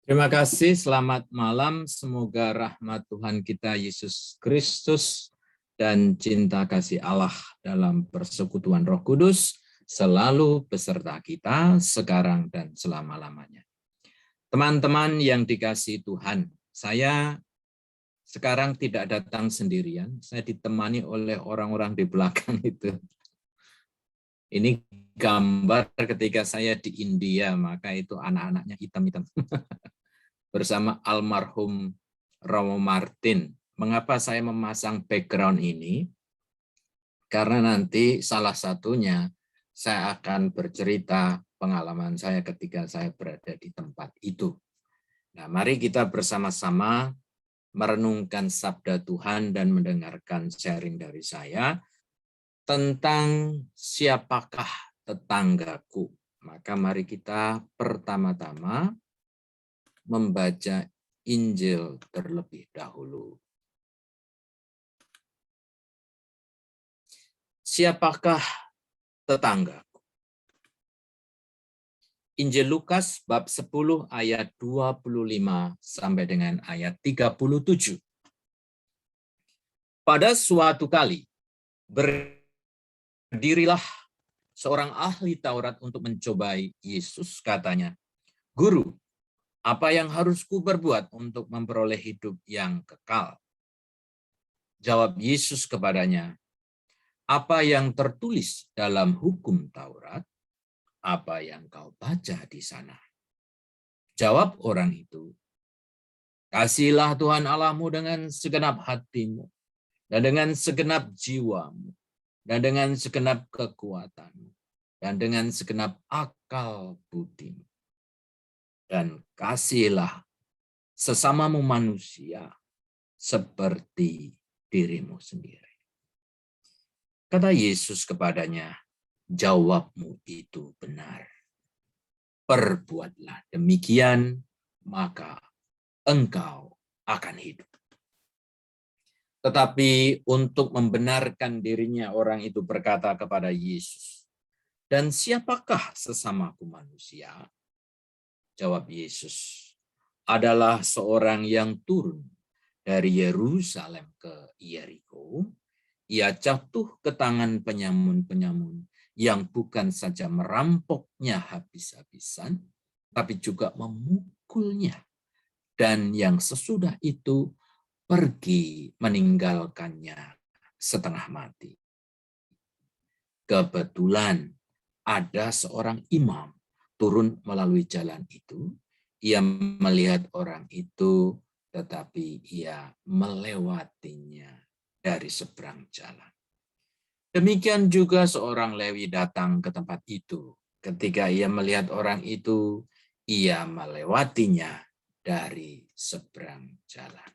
Terima kasih, selamat malam. Semoga rahmat Tuhan kita Yesus Kristus dan cinta kasih Allah dalam persekutuan Roh Kudus selalu beserta kita sekarang dan selama-lamanya. Teman-teman yang dikasihi Tuhan, saya sekarang tidak datang sendirian, saya ditemani oleh orang-orang di belakang itu. Ini gambar ketika saya di India, maka itu anak-anaknya hitam-hitam. Bersama almarhum Romo Martin. Mengapa saya memasang background ini? Karena nanti salah satunya saya akan bercerita pengalaman saya ketika saya berada di tempat itu. Nah, mari kita bersama-sama merenungkan sabda Tuhan dan mendengarkan sharing dari saya tentang siapakah tetanggaku. Maka mari kita pertama-tama membaca Injil terlebih dahulu. Siapakah tetanggaku? Injil Lukas bab 10 ayat 25 sampai dengan ayat 37. Pada suatu kali berdirilah seorang ahli Taurat untuk mencobai Yesus, katanya, "Guru, apa yang harus kuperbuat untuk memperoleh hidup yang kekal?" Jawab Yesus kepadanya, "Apa yang tertulis dalam hukum Taurat? Apa yang kau baca di sana?" Jawab orang itu, "Kasihilah Tuhan Allahmu dengan segenap hatimu, dan dengan segenap jiwamu, dan dengan segenap kekuatanmu, dan dengan segenap akal budimu. Dan kasihilah sesamamu manusia seperti dirimu sendiri." Kata Yesus kepadanya, "Jawabmu itu benar. Perbuatlah demikian, maka engkau akan hidup." Tetapi untuk membenarkan dirinya, orang itu berkata kepada Yesus, "Dan siapakah sesamaku manusia?" Jawab Yesus, "Adalah seorang yang turun dari Yerusalem ke Yeriko. Ia jatuh ke tangan penyamun-penyamun yang bukan saja merampoknya habis-habisan, tapi juga memukulnya. Dan yang sesudah itu pergi meninggalkannya setengah mati. Kebetulan ada seorang imam turun melalui jalan itu. Ia melihat orang itu, tetapi ia melewatinya dari seberang jalan. Demikian juga seorang Lewi datang ke tempat itu. Ketika ia melihat orang itu, ia melewatinya dari seberang jalan.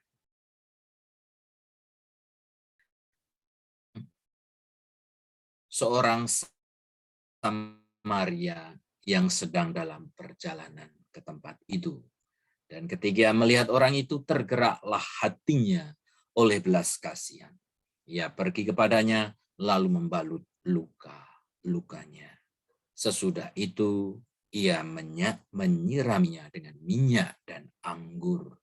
Seorang Samaria yang sedang dalam perjalanan ke tempat itu. Dan ketika melihat orang itu, tergeraklah hatinya oleh belas kasihan. Ia pergi kepadanya, lalu membalut luka-lukanya. Sesudah itu, ia menyiraminya dengan minyak dan anggur.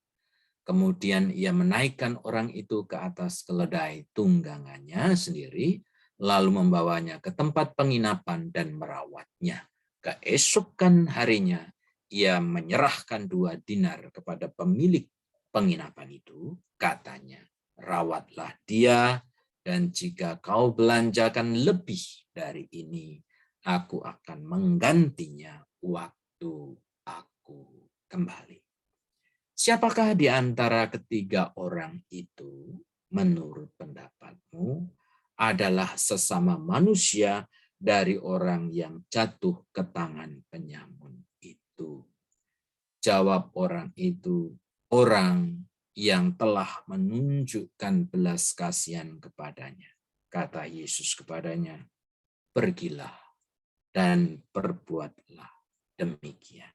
Kemudian ia menaikkan orang itu ke atas keledai tunggangannya sendiri, lalu membawanya ke tempat penginapan dan merawatnya. Keesokan harinya, ia menyerahkan 2 dinar kepada pemilik penginapan itu, katanya, "Rawatlah dia, dan jika kau belanjakan lebih dari ini, aku akan menggantinya waktu aku kembali." Siapakah di antara ketiga orang itu, menurut pendapatmu, adalah sesama manusia dari orang yang jatuh ke tangan penyamun itu? Jawab orang itu, orang yang telah menunjukkan belas kasihan kepadanya. Kata Yesus kepadanya, "Pergilah dan perbuatlah demikian."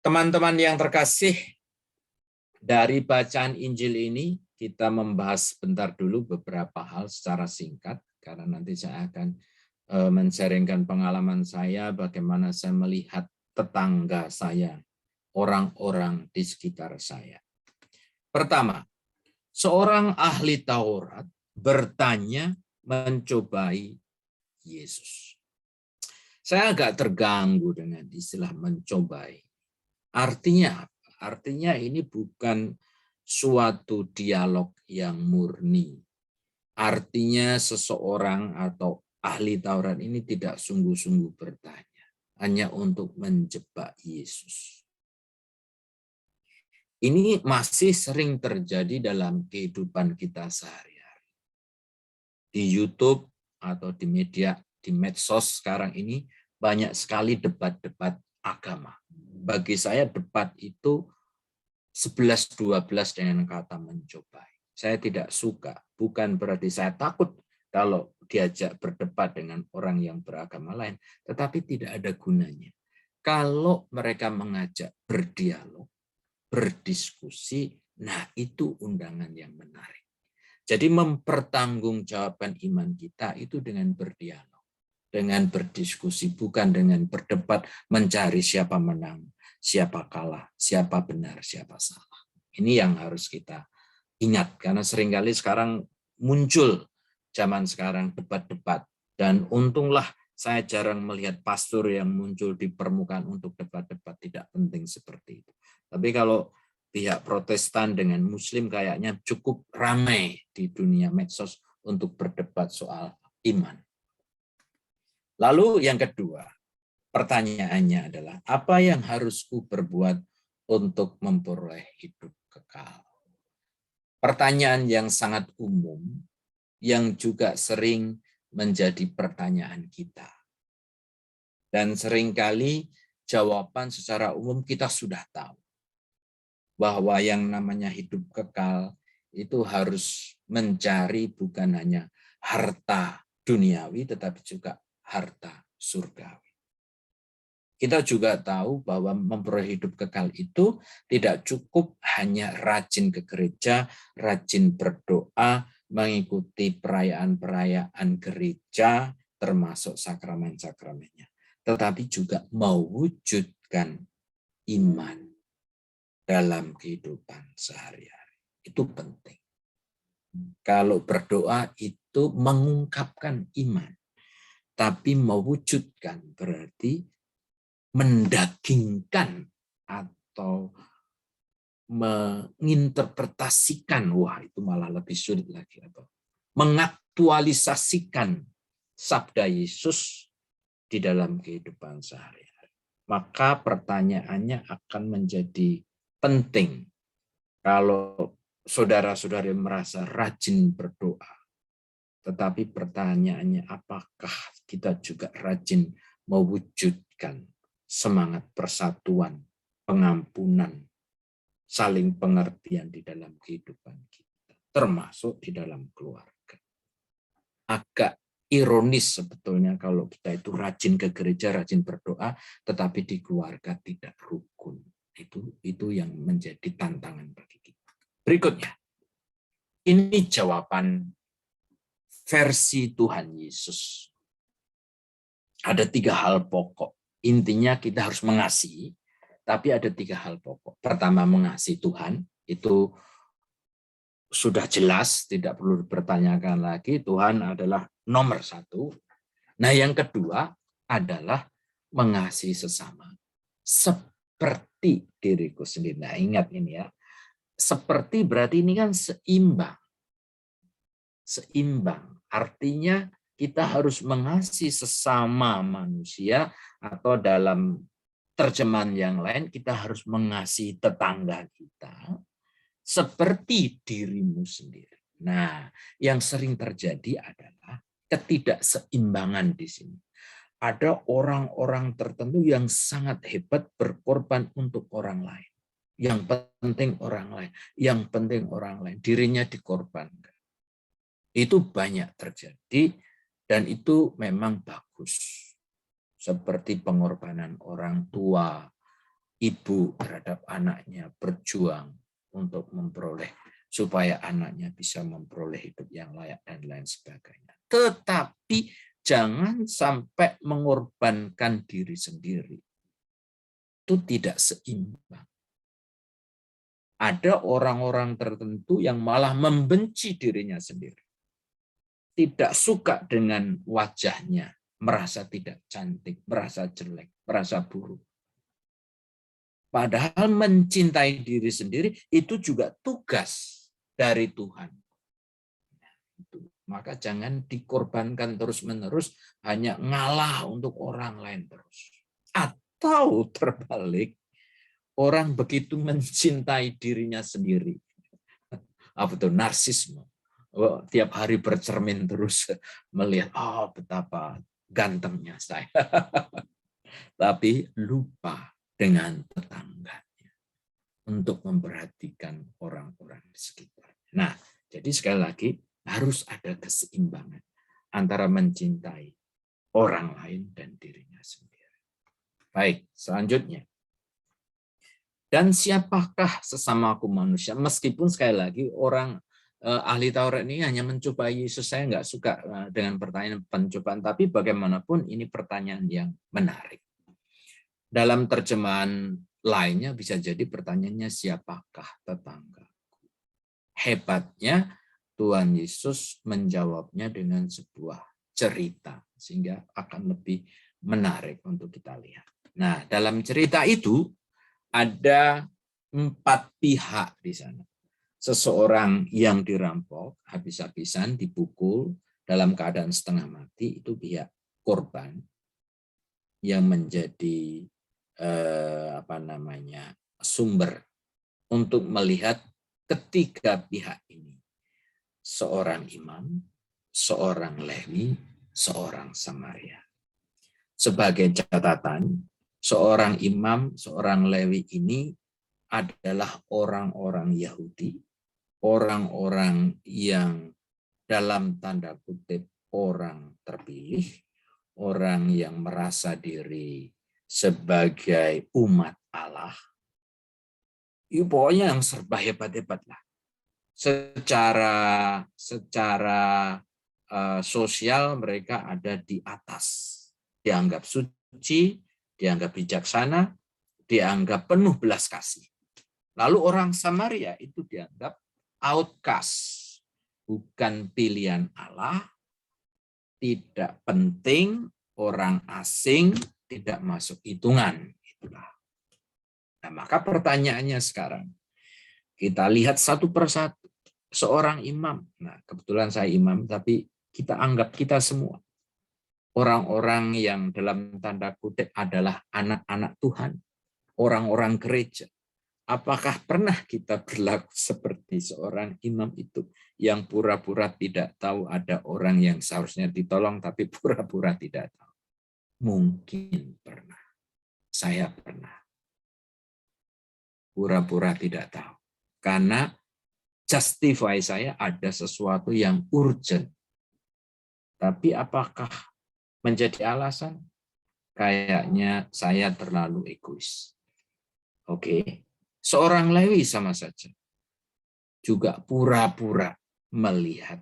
Teman-teman yang terkasih, dari bacaan Injil ini kita membahas sebentar dulu beberapa hal secara singkat, karena nanti saya akan men-sharingkan pengalaman saya, bagaimana saya melihat tetangga saya, orang-orang di sekitar saya. Pertama, seorang ahli Taurat bertanya mencobai Yesus. Saya agak terganggu dengan istilah mencobai. Artinya apa? Artinya ini bukan suatu dialog yang murni. Artinya seseorang atau ahli Taurat ini tidak sungguh-sungguh bertanya, hanya untuk menjebak Yesus. Ini masih sering terjadi dalam kehidupan kita sehari-hari. Di YouTube atau di media, di medsos sekarang ini banyak sekali debat-debat agama. Bagi saya debat itu 11-12 dengan kata mencobai. Saya tidak suka, bukan berarti saya takut kalau diajak berdebat dengan orang yang beragama lain, tetapi tidak ada gunanya. Kalau mereka mengajak berdialog, berdiskusi, nah itu undangan yang menarik. Jadi mempertanggungjawabkan iman kita itu dengan berdialog, dengan berdiskusi, bukan dengan berdebat mencari siapa menang, siapa kalah, siapa benar, siapa salah. Ini yang harus kita ingat, karena seringkali sekarang muncul zaman sekarang debat-debat, dan untunglah saya jarang melihat pastor yang muncul di permukaan untuk debat-debat tidak penting seperti itu. Tapi kalau pihak Protestan dengan Muslim kayaknya cukup ramai di dunia medsos untuk berdebat soal iman. Lalu yang kedua, pertanyaannya adalah, apa yang harus ku berbuat untuk memperoleh hidup kekal? Pertanyaan yang sangat umum, yang juga sering menjadi pertanyaan kita. Dan seringkali jawaban secara umum kita sudah tahu. Bahwa yang namanya hidup kekal itu harus mencari bukan hanya harta duniawi, tetapi juga harta surgawi. Kita juga tahu bahwa memperoleh hidup kekal itu tidak cukup hanya rajin ke gereja, rajin berdoa, mengikuti perayaan-perayaan gereja, termasuk sakramen-sakramennya. Tetapi juga mewujudkan iman dalam kehidupan sehari-hari. Itu penting. Kalau berdoa itu mengungkapkan iman, tapi mewujudkan berarti mendagingkan atau menginterpretasikan, wah itu malah lebih sulit lagi, atau mengaktualisasikan sabda Yesus di dalam kehidupan sehari-hari. Maka pertanyaannya akan menjadi penting kalau saudara-saudari merasa rajin berdoa. Tetapi pertanyaannya, apakah kita juga rajin mewujudkan semangat persatuan, pengampunan, saling pengertian di dalam kehidupan kita, termasuk di dalam keluarga. Agak ironis sebetulnya kalau kita itu rajin ke gereja, rajin berdoa, tetapi di keluarga tidak rukun. Itu yang menjadi tantangan bagi kita. Berikutnya, ini jawaban versi Tuhan Yesus. Ada 3 hal pokok. Intinya kita harus mengasihi, tapi ada 3 hal pokok. Pertama, mengasihi Tuhan, itu sudah jelas, tidak perlu dipertanyakan lagi, Tuhan adalah nomor 1. Nah, yang kedua adalah mengasihi sesama, seperti diriku sendiri. Nah, ingat ini ya, seperti berarti ini kan seimbang. Seimbang, artinya kita harus mengasihi sesama manusia, atau dalam terjemahan yang lain kita harus mengasihi tetangga kita seperti dirimu sendiri. Nah, yang sering terjadi adalah ketidakseimbangan di sini. Ada orang-orang tertentu yang sangat hebat berkorban untuk orang lain. Yang penting orang lain, yang penting orang lain, dirinya dikorbankan. Itu banyak terjadi dan itu memang bagus. Seperti pengorbanan orang tua, ibu terhadap anaknya berjuang untuk memperoleh, supaya anaknya bisa memperoleh hidup yang layak dan lain sebagainya. Tetapi jangan sampai mengorbankan diri sendiri. itu tidak seimbang. Ada orang-orang tertentu yang malah membenci dirinya sendiri. Tidak suka dengan wajahnya, merasa tidak cantik, merasa jelek, merasa buruk. Padahal mencintai diri sendiri itu juga tugas dari Tuhan. Maka jangan dikorbankan terus-menerus hanya ngalah untuk orang lain terus. Atau terbalik, orang begitu mencintai dirinya sendiri. Apa itu? Narsisme. Oh, tiap hari bercermin terus melihat, oh betapa gantengnya saya. Tapi lupa dengan tetangganya untuk memperhatikan orang-orang di sekitar. Nah, jadi sekali lagi harus ada keseimbangan antara mencintai orang lain dan dirinya sendiri. Baik, selanjutnya. Dan siapakah sesamaku manusia? Meskipun sekali lagi orang ahli Taurat ini hanya mencoba Yesus, saya nggak suka dengan pertanyaan pencobaan, tapi bagaimanapun ini pertanyaan yang menarik. Dalam terjemahan lainnya bisa jadi pertanyaannya siapakah tetanggaku? Hebatnya Tuhan Yesus menjawabnya dengan sebuah cerita sehingga akan lebih menarik untuk kita lihat. Nah, dalam cerita itu ada 4 pihak di sana. Seseorang yang dirampok, habis-habisan dipukul dalam keadaan setengah mati, itu pihak korban yang menjadi sumber untuk melihat ketiga pihak ini. Seorang imam, seorang Lewi, seorang Samaria. Sebagai catatan, seorang imam, seorang Lewi ini adalah orang-orang Yahudi, orang-orang yang dalam tanda kutip orang terpilih, orang yang merasa diri sebagai umat Allah. Itu pokoknya yang serba hebat-hebat lah. Secara sosial mereka ada di atas. Dianggap suci, dianggap bijaksana, dianggap penuh belas kasih. Lalu orang Samaria itu dianggap outcast, bukan pilihan Allah, tidak penting, orang asing, tidak masuk hitungan. Itulah. Nah, maka pertanyaannya sekarang, kita lihat satu persatu. Seorang imam, nah kebetulan saya imam, tapi kita anggap kita semua orang-orang yang dalam tanda kutip adalah anak-anak Tuhan, orang-orang gereja. Apakah pernah kita berlaku seperti seorang imam itu yang pura-pura tidak tahu ada orang yang seharusnya ditolong tapi pura-pura tidak tahu? Mungkin pernah. Saya pernah. Pura-pura tidak tahu. Karena justify saya ada sesuatu yang urgent. Tapi apakah menjadi alasan? Kayaknya saya terlalu egois. Oke. Seorang Lewi sama saja. Juga pura-pura melihat,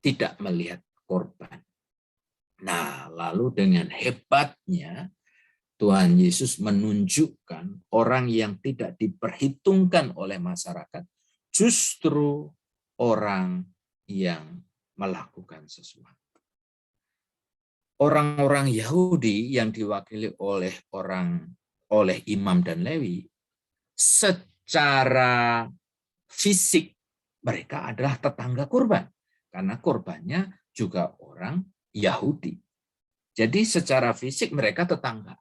tidak melihat korban. Nah, lalu dengan hebatnya Tuhan Yesus menunjukkan orang yang tidak diperhitungkan oleh masyarakat, justru orang yang melakukan sesuatu. Orang-orang Yahudi yang diwakili oleh imam dan Lewi, secara fisik mereka adalah tetangga korban, karena korbannya juga orang Yahudi. Jadi secara fisik mereka tetangga.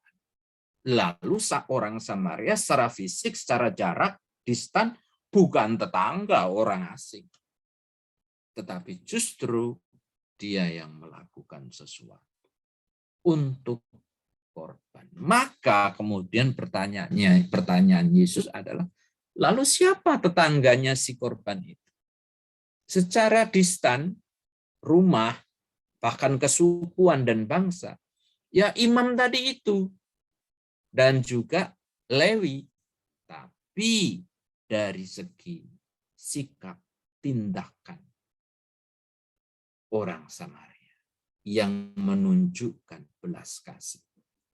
Lalu orang Samaria secara fisik, secara jarak, distan, bukan tetangga orang asing. Tetapi justru dia yang melakukan sesuatu untuk korban. Maka kemudian pertanyaan Yesus adalah, lalu siapa tetangganya si korban itu? Secara distan, rumah, bahkan kesukuan dan bangsa, ya imam tadi itu. Dan juga Lewi. Tapi dari segi sikap, tindakan orang Samaria yang menunjukkan belas kasih.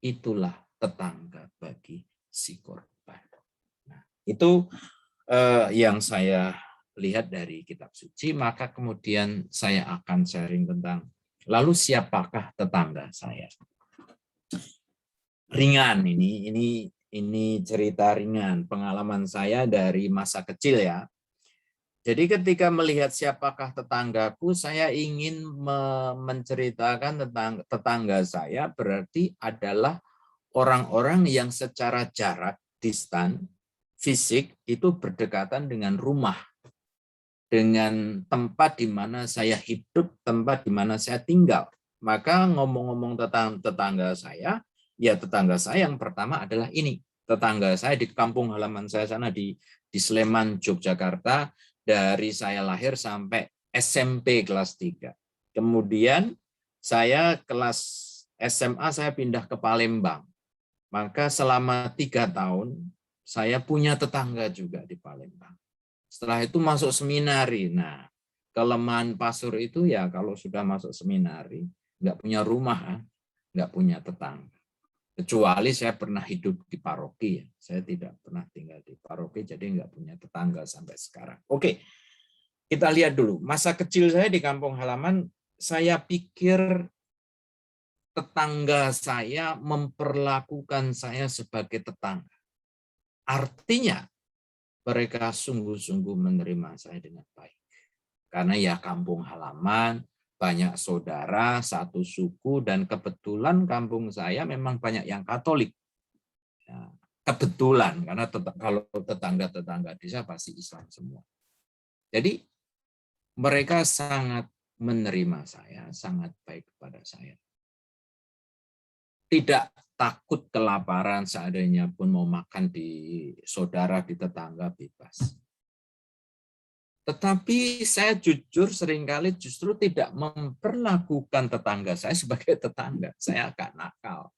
Itulah tetangga bagi si korban. Nah, itu yang saya lihat dari kitab suci. Maka kemudian saya akan sharing tentang lalu siapakah tetangga saya. Ringan ini cerita ringan pengalaman saya dari masa kecil ya. Jadi ketika melihat siapakah tetanggaku, saya ingin menceritakan tentang tetangga saya berarti adalah orang-orang yang secara jarak, distan, fisik itu berdekatan dengan rumah, dengan tempat di mana saya hidup, tempat di mana saya tinggal. Maka ngomong-ngomong tentang tetangga saya, ya tetangga saya yang pertama adalah ini. Tetangga saya di kampung halaman saya sana di Sleman, Yogyakarta, dari saya lahir sampai SMP kelas 3. Kemudian saya kelas SMA saya pindah ke Palembang. Maka selama 3 tahun saya punya tetangga juga di Palembang. Setelah itu masuk seminari. Nah, kelemahan pasur itu ya kalau sudah masuk seminari, nggak punya rumah, nggak punya tetangga. Kecuali saya pernah hidup di paroki, saya tidak pernah tinggal di paroki, jadi nggak punya tetangga sampai sekarang. Oke, kita lihat dulu. Masa kecil saya di kampung halaman, saya pikir tetangga saya memperlakukan saya sebagai tetangga. Artinya, mereka sungguh-sungguh menerima saya dengan baik. Karena ya kampung halaman, banyak saudara, satu suku, dan kebetulan kampung saya memang banyak yang Katolik. Ya, kebetulan, karena kalau tetangga-tetangga desa pasti Islam semua. Jadi mereka sangat menerima saya, sangat baik kepada saya. Tidak takut kelaparan, seandainya pun mau makan di saudara, di tetangga, bebas. Tetapi saya jujur seringkali justru tidak memperlakukan tetangga saya sebagai tetangga. Saya agak nakal.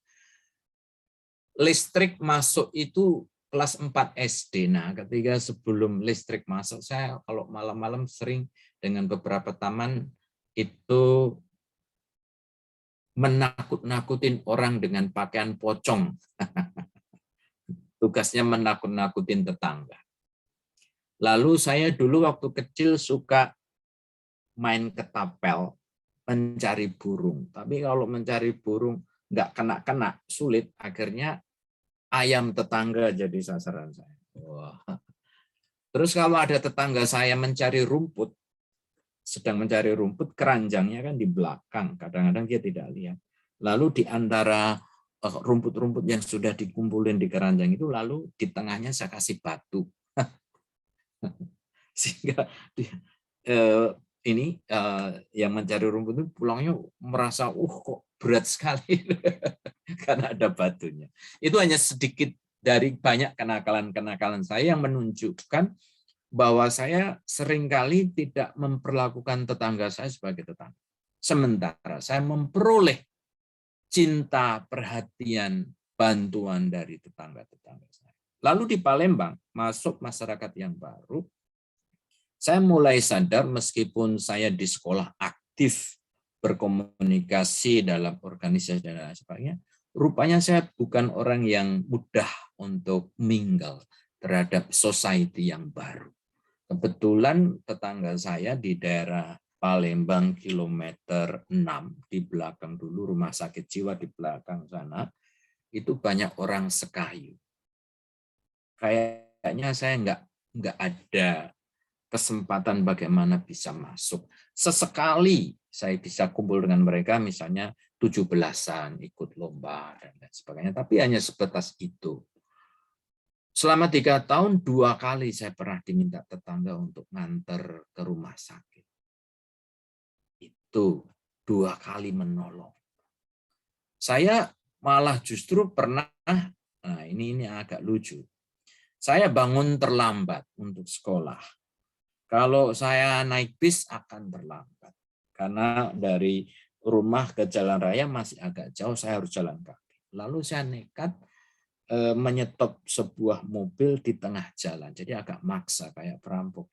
Listrik masuk itu kelas 4 SD. Nah, ketika sebelum listrik masuk, saya kalau malam-malam sering dengan beberapa teman itu menakut-nakutin orang dengan pakaian pocong. Tugasnya menakut-nakutin tetangga. Lalu saya dulu waktu kecil suka main ketapel, mencari burung. Tapi kalau mencari burung nggak kena-kena, sulit. Akhirnya ayam tetangga jadi sasaran saya. Wah. Terus kalau ada tetangga saya mencari rumput, sedang mencari rumput, keranjangnya kan di belakang. Kadang-kadang dia tidak lihat. Lalu di antara rumput-rumput yang sudah dikumpulin di keranjang itu, lalu di tengahnya saya kasih batu. Sehingga ini yang mencari rumput itu pulangnya merasa kok berat sekali karena ada batunya. Itu hanya sedikit dari banyak kenakalan-kenakalan saya yang menunjukkan bahwa saya seringkali tidak memperlakukan tetangga saya sebagai tetangga. Sementara saya memperoleh cinta, perhatian, bantuan dari tetangga-tetangga saya. Lalu di Palembang, masuk masyarakat yang baru, saya mulai sadar meskipun saya di sekolah aktif berkomunikasi dalam organisasi dan lain sebagainya, rupanya saya bukan orang yang mudah untuk mingle terhadap society yang baru. Kebetulan tetangga saya di daerah Palembang kilometer 6 di belakang dulu rumah sakit jiwa di belakang sana itu banyak orang sekayu. Kayaknya saya nggak ada kesempatan bagaimana bisa masuk. Sesekali saya bisa kumpul dengan mereka, misalnya 17-an, ikut lomba, dan lain sebagainya. Tapi hanya sebatas itu. Selama 3 tahun, 2 kali saya pernah diminta tetangga untuk nganter ke rumah sakit. Itu 2 kali menolong. Saya malah justru pernah, nah ini agak lucu. Saya bangun terlambat untuk sekolah. Kalau saya naik bis akan terlambat. Karena dari rumah ke jalan raya masih agak jauh, saya harus jalan kaki. Lalu saya nekat menyetop sebuah mobil di tengah jalan. Jadi agak maksa kayak perampok.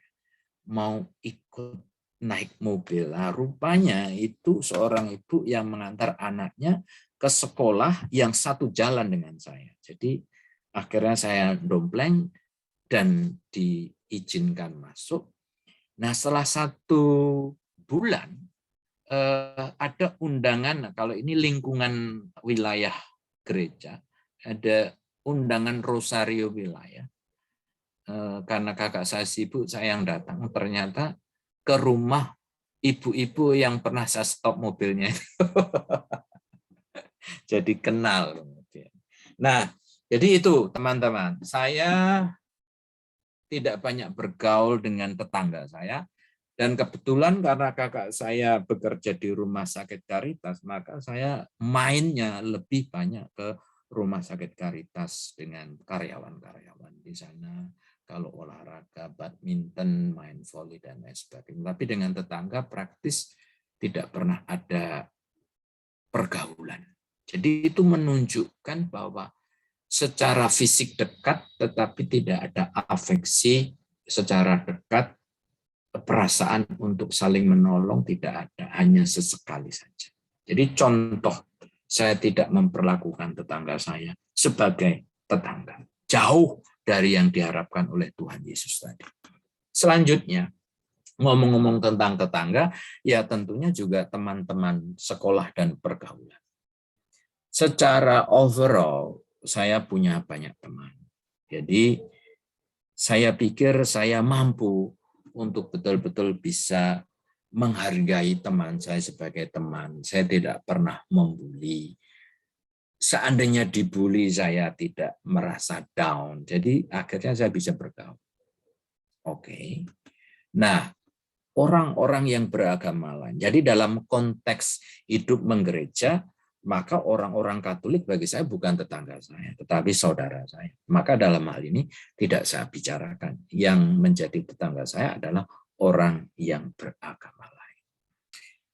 Mau ikut naik mobil. Nah, rupanya itu seorang ibu yang mengantar anaknya ke sekolah yang satu jalan dengan saya. Jadi Akhirnya saya dompleng dan diizinkan masuk. Nah, setelah 1 bulan ada undangan. Kalau ini lingkungan wilayah gereja, ada undangan rosario wilayah. Karena kakak saya sibuk, saya yang datang. Ternyata ke rumah ibu-ibu yang pernah saya stop mobilnya. Jadi kenal kemudian. Nah, jadi itu teman-teman. Saya tidak banyak bergaul dengan tetangga saya. Dan kebetulan karena kakak saya bekerja di rumah sakit Caritas, maka saya mainnya lebih banyak ke rumah sakit Caritas dengan karyawan-karyawan di sana. Kalau olahraga, badminton, main volley, dan lain sebagainya. Tapi dengan tetangga praktis tidak pernah ada pergaulan. Jadi itu menunjukkan bahwa secara fisik dekat, tetapi tidak ada afeksi secara dekat, perasaan untuk saling menolong tidak ada, hanya sesekali saja. Jadi contoh, saya tidak memperlakukan tetangga saya sebagai tetangga. Jauh dari yang diharapkan oleh Tuhan Yesus tadi. Selanjutnya, ngomong-ngomong tentang tetangga, ya tentunya juga teman-teman sekolah dan pergaulan. Secara overall, saya punya banyak teman. Jadi, saya pikir saya mampu untuk betul-betul bisa menghargai teman saya sebagai teman. Saya tidak pernah membuli. Seandainya dibully, saya tidak merasa down. Jadi akhirnya saya bisa bergaul. Oke. Nah, orang-orang yang beragama lain. Jadi dalam konteks hidup menggereja, maka orang-orang Katolik bagi saya bukan tetangga saya, tetapi saudara saya. Maka dalam hal ini tidak saya bicarakan. Yang menjadi tetangga saya adalah orang yang beragama lain.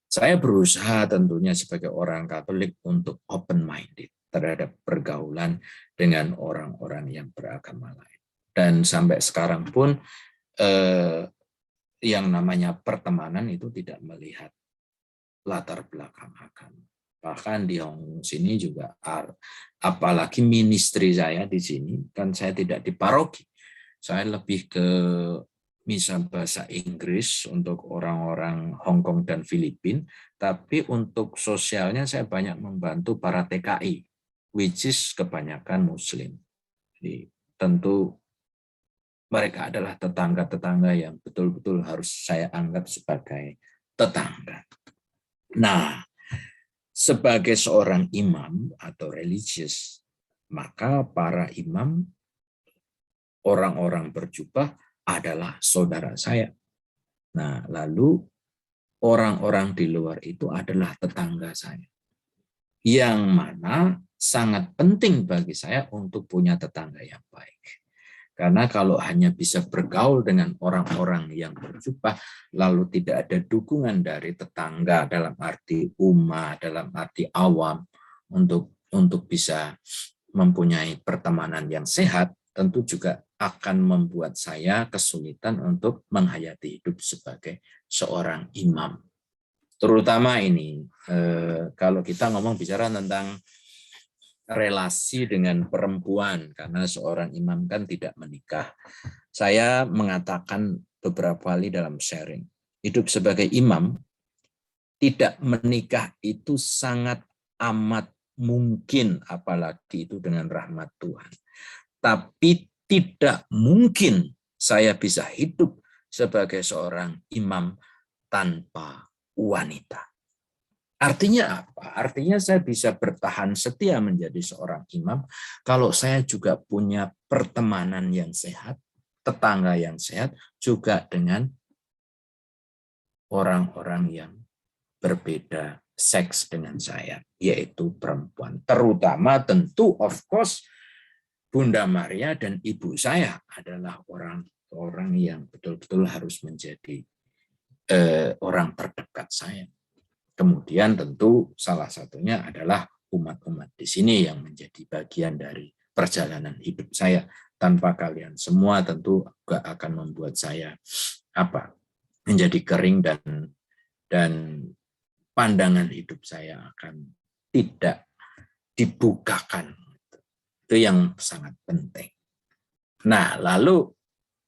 Saya berusaha tentunya sebagai orang Katolik untuk open-minded terhadap pergaulan dengan orang-orang yang beragama lain. Dan sampai sekarang pun yang namanya pertemanan itu tidak melihat latar belakang agama. Bahkan di Hong sini juga, apalagi ministry saya di sini, kan saya tidak di paroki. Saya lebih ke misa bahasa Inggris untuk orang-orang Hong Kong dan Filipina, tapi untuk sosialnya saya banyak membantu para TKI, which is kebanyakan Muslim. Jadi tentu mereka adalah tetangga-tetangga yang betul-betul harus saya anggap sebagai tetangga. Nah, sebagai seorang imam atau religius, maka para imam, orang-orang berjubah adalah saudara saya. Nah, lalu orang-orang di luar itu adalah tetangga saya. Yang mana sangat penting bagi saya untuk punya tetangga yang baik. Karena kalau hanya bisa bergaul dengan orang-orang yang berjubah, lalu tidak ada dukungan dari tetangga dalam arti umat, dalam arti awam, untuk bisa mempunyai pertemanan yang sehat, tentu juga akan membuat saya kesulitan untuk menghayati hidup sebagai seorang imam. Terutama ini, kalau kita bicara tentang relasi dengan perempuan, karena seorang imam kan tidak menikah. Saya mengatakan beberapa kali dalam sharing, hidup sebagai imam, tidak menikah itu sangat amat mungkin, apalagi itu dengan rahmat Tuhan. Tapi tidak mungkin saya bisa hidup sebagai seorang imam tanpa wanita. Artinya apa? Artinya saya bisa bertahan setia menjadi seorang imam kalau saya juga punya pertemanan yang sehat, tetangga yang sehat, juga dengan orang-orang yang berbeda seks dengan saya, yaitu perempuan. Terutama tentu of course Bunda Maria dan ibu saya adalah orang-orang yang betul-betul harus menjadi orang terdekat saya. Kemudian tentu salah satunya adalah umat-umat di sini yang menjadi bagian dari perjalanan hidup saya. Tanpa kalian semua tentu juga akan membuat saya menjadi kering dan pandangan hidup saya akan tidak dibukakan. Itu yang sangat penting. Nah, lalu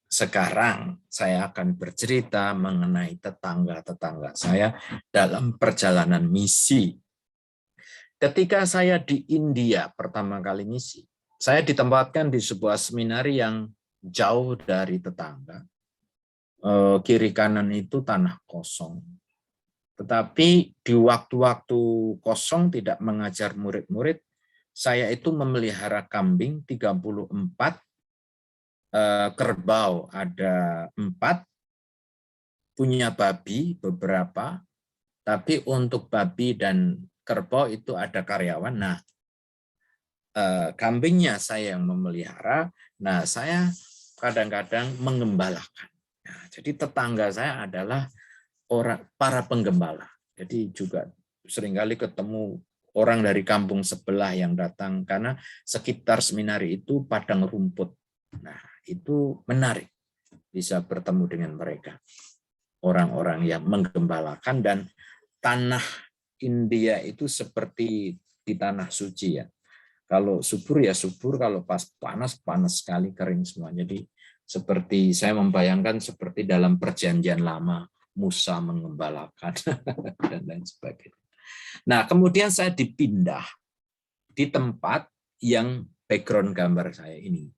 sekarang saya akan bercerita mengenai tetangga-tetangga saya dalam perjalanan misi. Ketika saya di India pertama kali misi, saya ditempatkan di sebuah seminari yang jauh dari tetangga. Kiri kanan itu tanah kosong. Tetapi di waktu-waktu kosong tidak mengajar murid-murid, saya itu memelihara kambing 34, kerbau ada 4, punya babi beberapa, tapi untuk babi dan kerbau itu ada karyawan. Nah, kambingnya saya yang memelihara, nah saya kadang-kadang mengembalakan. Nah, jadi tetangga saya adalah para penggembala. Jadi juga seringkali ketemu orang dari kampung sebelah yang datang karena sekitar seminari itu padang rumput. Nah, itu menarik bisa bertemu dengan mereka. Orang-orang yang menggembalakan, dan tanah India itu seperti di tanah suci ya. Kalau subur ya subur, kalau pas panas, panas sekali, kering semua. Jadi seperti saya membayangkan seperti dalam perjanjian lama, Musa mengembalakan dan lain sebagainya. Nah, kemudian saya dipindah di tempat yang background gambar saya ini.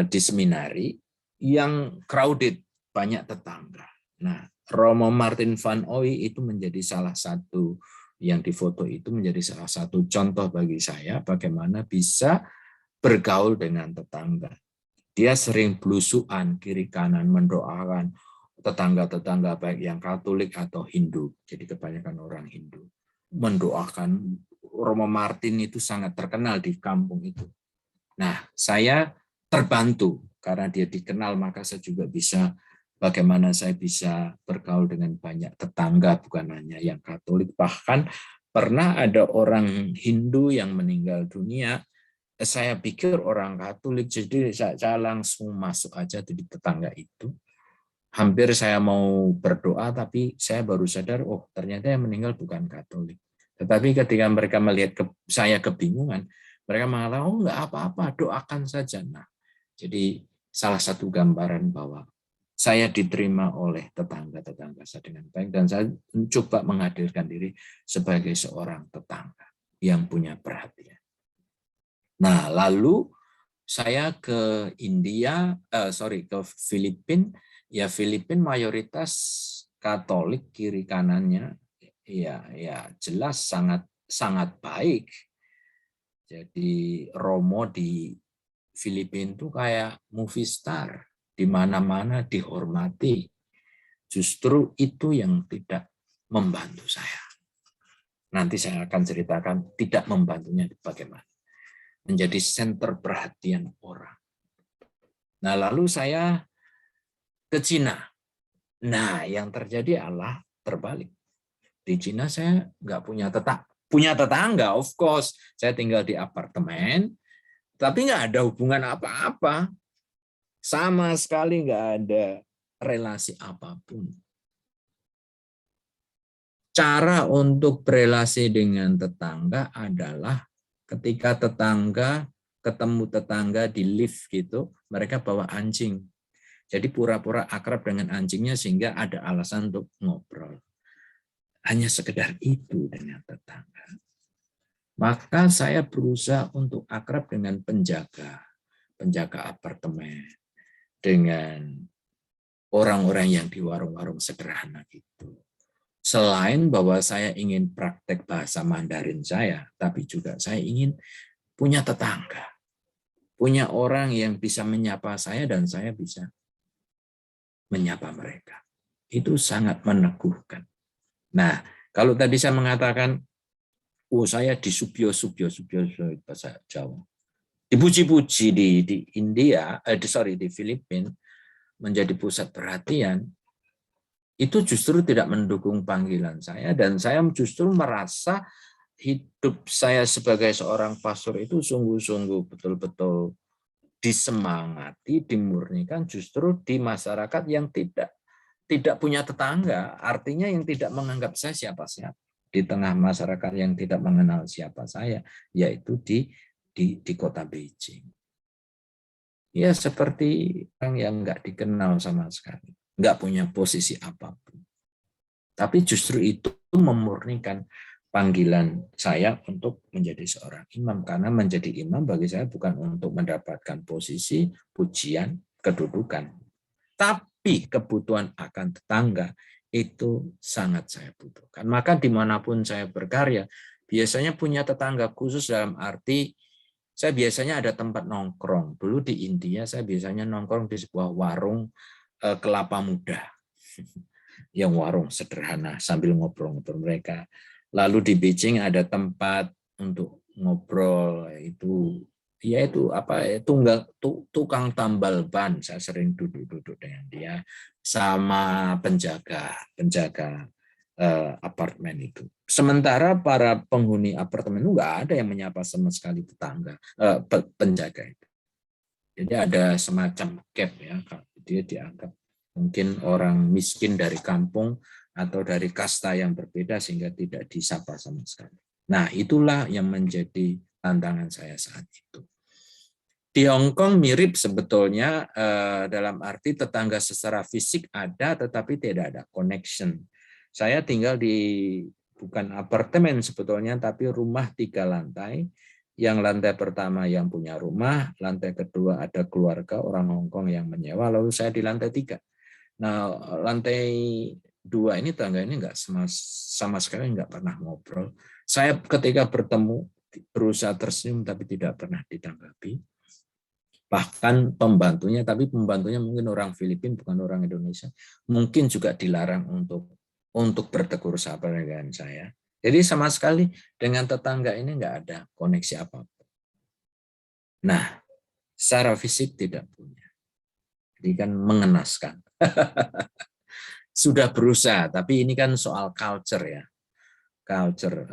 Di seminari yang crowded, banyak tetangga. Nah, Romo Martin van Ooy itu menjadi salah satu yang difoto, itu menjadi salah satu contoh bagi saya bagaimana bisa bergaul dengan tetangga. Dia sering belusuan kiri kanan mendoakan tetangga-tetangga baik yang Katolik atau Hindu. Jadi kebanyakan orang Hindu mendoakan. Romo Martin itu sangat terkenal di kampung itu. Nah, saya terbantu karena dia dikenal, maka saya juga bisa bagaimana saya bisa bergaul dengan banyak tetangga, bukan hanya yang Katolik. Bahkan pernah ada orang Hindu yang meninggal dunia, saya pikir orang Katolik, jadi saya langsung masuk aja di tetangga itu. Hampir saya mau berdoa, tapi saya baru sadar, oh ternyata yang meninggal bukan Katolik. Tetapi ketika mereka melihat saya kebingungan, mereka mengatakan, oh enggak apa-apa, doakan saja. Nah, jadi salah satu gambaran bahwa saya diterima oleh tetangga-tetangga saya dengan baik, dan saya mencoba menghadirkan diri sebagai seorang tetangga yang punya perhatian. Nah, lalu saya ke ke Filipina. Ya, Filipina mayoritas Katolik, kiri kanannya ya jelas sangat sangat baik. Jadi Romo di Filipina itu kayak movie star, di mana-mana dihormati. Justru itu yang tidak membantu saya. Nanti saya akan ceritakan tidak membantunya bagaimana. Menjadi senter perhatian orang. Nah, lalu saya ke Cina. Nah, yang terjadi adalah terbalik. Di Cina saya nggak punya tetangga, of course. Saya tinggal di apartemen, tapi nggak ada hubungan apa-apa. Sama sekali nggak ada relasi apapun. Cara untuk berelasi dengan tetangga adalah ketika tetangga ketemu tetangga di lift gitu, mereka bawa anjing. Jadi pura-pura akrab dengan anjingnya sehingga ada alasan untuk ngobrol. Hanya sekedar itu dengan tetangga. Maka saya berusaha untuk akrab dengan penjaga apartemen, dengan orang-orang yang di warung-warung sederhana itu. Selain bahwa saya ingin praktek bahasa Mandarin saya, tapi juga saya ingin punya tetangga, punya orang yang bisa menyapa saya dan saya bisa menyapa mereka. Itu sangat meneguhkan. Nah, kalau tadi saya mengatakan, saya di subyo bahasa Jawa, dipuji-puji di India, di Filipina menjadi pusat perhatian, itu justru tidak mendukung panggilan saya, dan saya justru merasa hidup saya sebagai seorang pastor itu sungguh-sungguh betul-betul disemangati, dimurnikan justru di masyarakat yang tidak punya tetangga, artinya yang tidak menganggap saya siapa-siapa. Di tengah masyarakat yang tidak mengenal siapa saya, yaitu di di kota Beijing. Ya seperti orang yang nggak dikenal sama sekali, nggak punya posisi apapun. Tapi justru itu memurnikan panggilan saya untuk menjadi seorang imam. Karena menjadi imam bagi saya bukan untuk mendapatkan posisi, pujian, kedudukan. Tapi kebutuhan akan tetangga itu sangat saya butuhkan. Maka dimanapun saya berkarya, biasanya punya tetangga khusus dalam arti saya biasanya ada tempat nongkrong. Dulu di India saya biasanya nongkrong di sebuah warung kelapa muda. Yang warung sederhana sambil ngobrol-ngobrol mereka. Lalu di Beijing ada tempat untuk ngobrol, yaitu tukang tambal ban. Saya sering duduk-duduk dengan dia sama penjaga apartemen itu. Sementara para penghuni apartemen itu nggak ada yang menyapa sama sekali tetangga penjaga itu. Jadi ada semacam gap ya, dia dianggap mungkin orang miskin dari kampung atau dari kasta yang berbeda sehingga tidak disapa sama sekali. Nah, itulah yang menjadi tantangan saya saat itu. Di Hong Kong mirip sebetulnya dalam arti tetangga secara fisik ada tetapi tidak ada connection. Saya tinggal di bukan apartemen sebetulnya tapi rumah 3 lantai. Yang lantai pertama yang punya rumah, lantai kedua ada keluarga orang Hong Kong yang menyewa, lalu saya di lantai 3. Nah, lantai 2 ini tangga ini nggak sama sekali nggak pernah ngobrol. Saya ketika bertemu berusaha tersenyum tapi tidak pernah ditanggapi. Bahkan pembantunya, tapi pembantunya mungkin orang Filipina bukan orang Indonesia, mungkin juga dilarang untuk bertegur sapa dengan saya. Jadi sama sekali dengan tetangga ini nggak ada koneksi apapun. Nah, secara fisik tidak punya. Jadi kan mengenaskan. Sudah berusaha, tapi ini kan soal culture ya. Culture.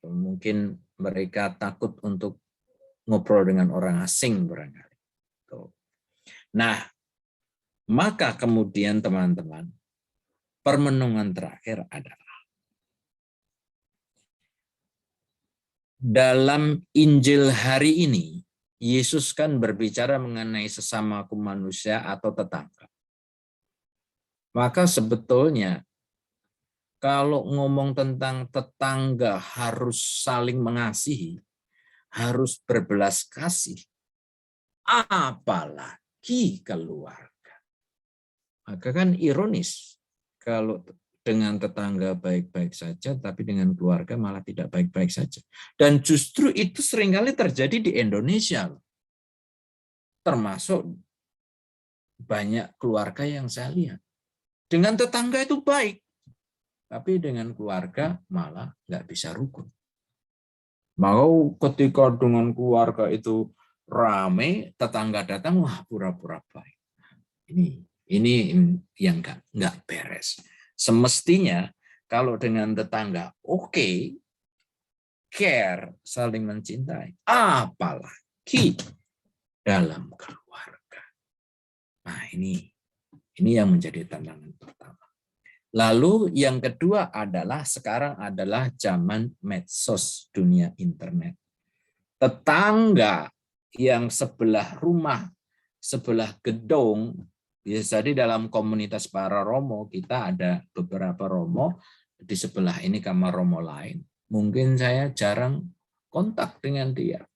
Mungkin mereka takut untuk ngobrol dengan orang asing barangkali. Nah, maka kemudian teman-teman, permenungan terakhir adalah dalam Injil hari ini, Yesus kan berbicara mengenai sesamaku manusia atau tetangga. Maka sebetulnya kalau ngomong tentang tetangga harus saling mengasihi, harus berbelas kasih, apalagi keluarga. Maka kan ironis kalau dengan tetangga baik-baik saja, tapi dengan keluarga malah tidak baik-baik saja. Dan justru itu seringkali terjadi di Indonesia. Termasuk banyak keluarga yang saya lihat. Dengan tetangga itu baik, tapi dengan keluarga malah nggak bisa rukun. Mau ketika dengan keluarga itu rame, tetangga datang, wah pura-pura baik. Ini yang nggak beres. Semestinya kalau dengan tetangga oke, care, saling mencintai, apalagi dalam keluarga. Nah ini yang menjadi tantangan pertama. Lalu yang kedua adalah sekarang adalah zaman medsos, dunia internet. Tetangga yang sebelah rumah, sebelah gedung, bisa jadi dalam komunitas para romo, kita ada beberapa romo, di sebelah ini kamar romo lain. Mungkin saya jarang kontak dengan dia.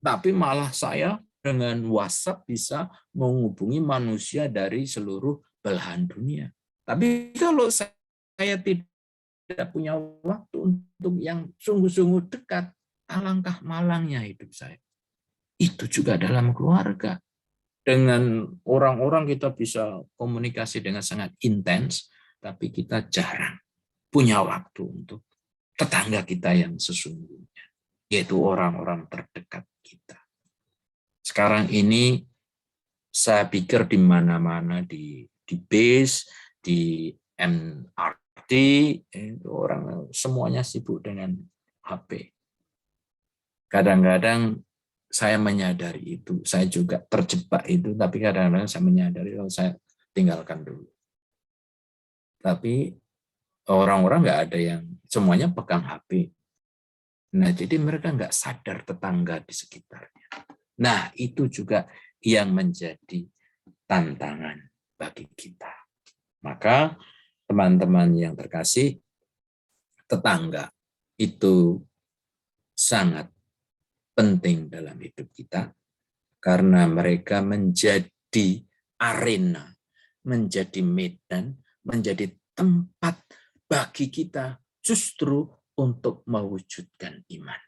Tapi malah saya dengan WhatsApp bisa menghubungi manusia dari seluruh belahan dunia. Tapi kalau saya tidak punya waktu untuk yang sungguh-sungguh dekat, alangkah malangnya hidup saya. Itu juga dalam keluarga. Dengan orang-orang kita bisa komunikasi dengan sangat intens, tapi kita jarang punya waktu untuk tetangga kita yang sesungguhnya, yaitu orang-orang terdekat kita. Sekarang ini saya pikir di mana-mana, di base, di MRT, orang semuanya sibuk dengan HP. Kadang-kadang saya menyadari itu, saya juga terjebak itu, tapi kadang-kadang saya menyadari kalau saya tinggalkan dulu. Tapi orang-orang nggak ada yang semuanya pegang HP. Nah, jadi mereka nggak sadar tetangga di sekitarnya. Nah, itu juga yang menjadi tantangan bagi kita. Maka teman-teman yang terkasih, tetangga itu sangat penting dalam hidup kita karena mereka menjadi arena, menjadi medan, menjadi tempat bagi kita justru untuk mewujudkan iman.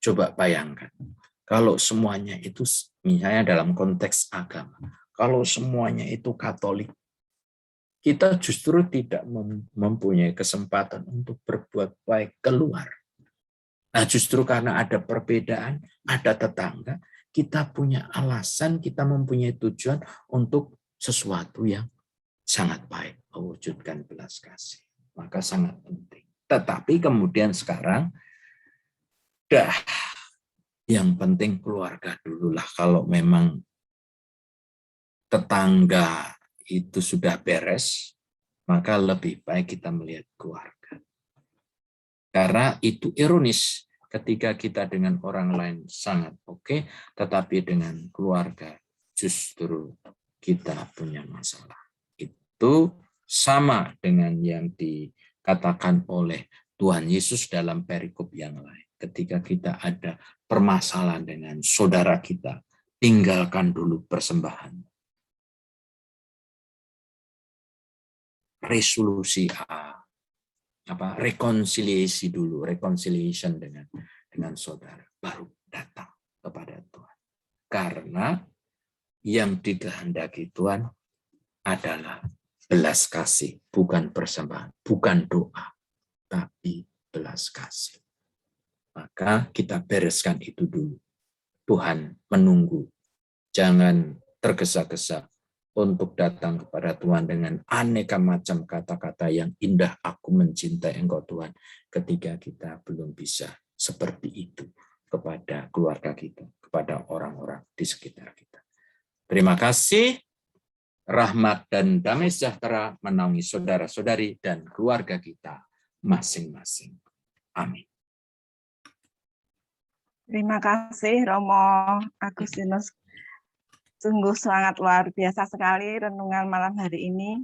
Coba bayangkan, kalau semuanya itu, misalnya dalam konteks agama, kalau semuanya itu Katolik, kita justru tidak mempunyai kesempatan untuk berbuat baik keluar. Nah, justru karena ada perbedaan, ada tetangga, kita punya alasan, kita mempunyai tujuan untuk sesuatu yang sangat baik, mewujudkan belas kasih. Maka sangat penting. Tetapi kemudian sekarang, yang penting keluarga dululah. Kalau memang tetangga itu sudah beres, maka lebih baik kita melihat keluarga. Karena itu ironis ketika kita dengan orang lain sangat oke, tetapi dengan keluarga justru kita punya masalah. Itu sama dengan yang dikatakan oleh Tuhan Yesus dalam perikop yang lain. Ketika kita ada permasalahan dengan saudara kita, tinggalkan dulu persembahan. Resolusi rekonsiliasi dulu, reconciliation dengan saudara, baru datang kepada Tuhan. Karena yang dikehendaki Tuhan adalah belas kasih, bukan persembahan, bukan doa, tapi belas kasih. Maka kita bereskan itu dulu. Tuhan menunggu. Jangan tergesa-gesa untuk datang kepada Tuhan dengan aneka macam kata-kata yang indah, aku mencintai Engkau Tuhan, ketika kita belum bisa seperti itu kepada keluarga kita, kepada orang-orang di sekitar kita. Terima kasih. Rahmat dan damai sejahtera menaungi saudara-saudari dan keluarga kita masing-masing. Amin. Terima kasih Romo Agustinus. Sungguh sangat luar biasa sekali renungan malam hari ini.